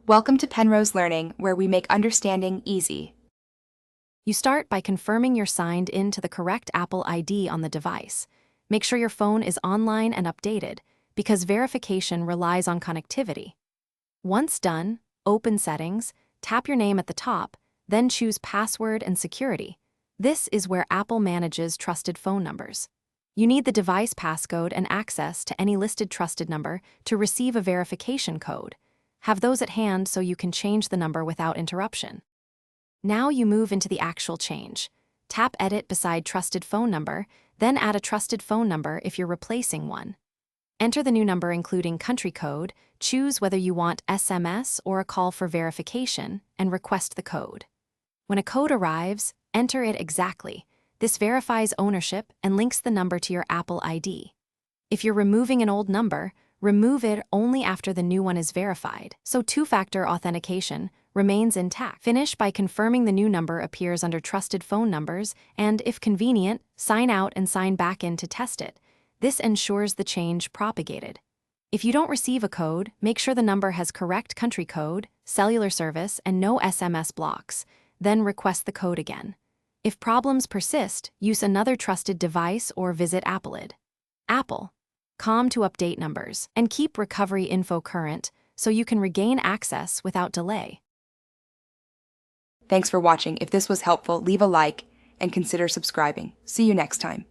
Welcome to Penrose Learning, where we make understanding easy. You start by confirming you're signed in to the correct Apple ID on the device. Make sure your phone is online and updated, because verification relies on connectivity. Once done, open Settings, tap your name at the top, then choose Password and Security. This is where Apple manages trusted phone numbers. You need the device passcode and access to any listed trusted number to receive a verification code. Have those at hand so you can change the number without interruption. Now you move into the actual change. Tap Edit beside Trusted Phone Number, then add a trusted phone number if you're replacing one. Enter the new number including country code, choose whether you want SMS or a call for verification, and request the code. When a code arrives, enter it exactly. This verifies ownership and links the number to your Apple ID. If you're removing an old number, remove it only after the new one is verified, so two-factor authentication remains intact. Finish by confirming the new number appears under Trusted Phone Numbers, and if convenient, sign out and sign back in to test it. This ensures the change propagated. If you don't receive a code, make sure the number has correct country code, cellular service, and no SMS blocks. Then request the code again. If problems persist, use another trusted device or visit Appleid. Apple. Com to update numbers, and keep recovery info current so you can regain access without delay. Thanks for watching. If this was helpful, leave a like and consider subscribing. See you next time.